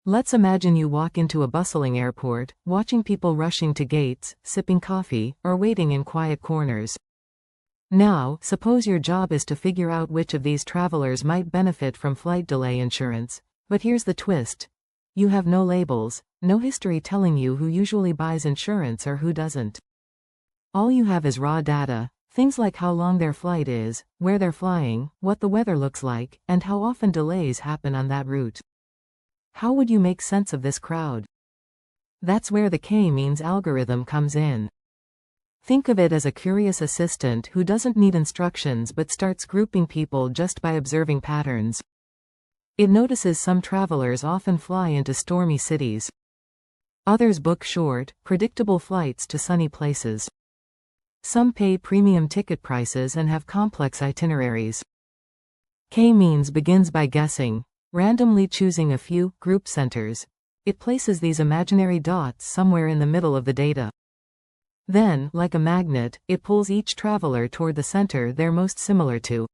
Let's imagine you walk into a bustling airport, watching people rushing to gates, sipping coffee, or waiting in quiet corners. Now, suppose your job is to figure out which of these travelers might benefit from flight delay insurance. But here's the twist. You have no labels, no history telling you who usually buys insurance or who doesn't. All you have is raw data, things like how long their flight is, where they're flying, what the weather looks like, and how often delays happen on that route. How would you make sense of this crowd? That's where the K-means algorithm comes in. Think of it as a curious assistant who doesn't need instructions but starts grouping people just by observing patterns. It notices some travelers often fly into stormy cities. Others book short, predictable flights to sunny places. Some pay premium ticket prices and have complex itineraries. K-means begins by guessing, randomly choosing a few group centers. It places these imaginary dots somewhere in the middle of the data. Then, like a magnet, it pulls each traveler toward the center they're most similar to.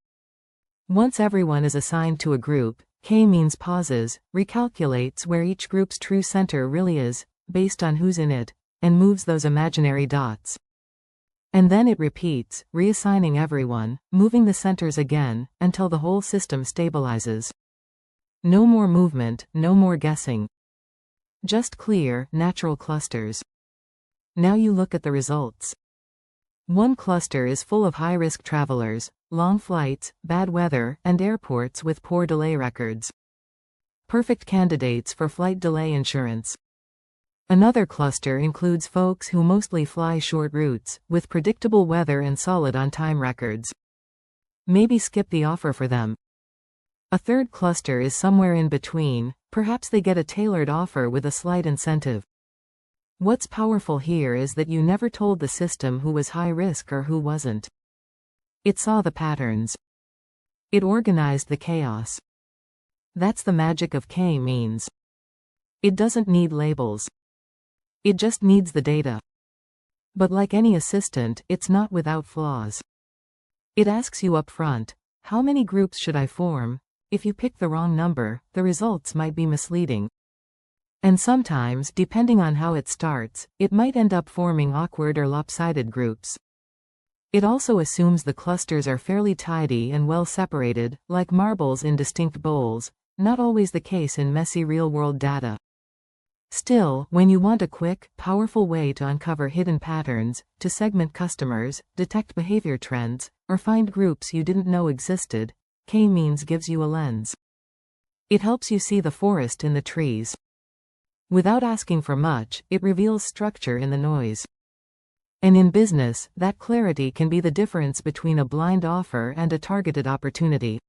Once everyone is assigned to a group, K-means pauses, recalculates where each group's true center really is, based on who's in it, and moves those imaginary dots. And then it repeats, reassigning everyone, moving the centers again, until the whole system stabilizes. No more movement, no more guessing. Just clear, natural clusters. Now you look at the results. One cluster is full of high-risk travelers, long flights, bad weather, and airports with poor delay records. Perfect candidates for flight delay insurance. Another cluster includes folks who mostly fly short routes, with predictable weather and solid on-time records. Maybe skip the offer for them. A third cluster is somewhere in between, perhaps they get a tailored offer with a slight incentive. What's powerful here is that you never told the system who was high risk or who wasn't. It saw the patterns. It organized the chaos. That's the magic of K-means. It doesn't need labels. It just needs the data. But like any assistant, it's not without flaws. It asks you up front, how many groups should I form? If you pick the wrong number, the results might be misleading. And sometimes, depending on how it starts, it might end up forming awkward or lopsided groups. It also assumes the clusters are fairly tidy and well separated, like marbles in distinct bowls, not always the case in messy real-world data. Still, when you want a quick, powerful way to uncover hidden patterns, to segment customers, detect behavior trends, or find groups you didn't know existed, K-means gives you a lens. It helps you see the forest in the trees. Without asking for much, it reveals structure in the noise. And in business, that clarity can be the difference between a blind offer and a targeted opportunity.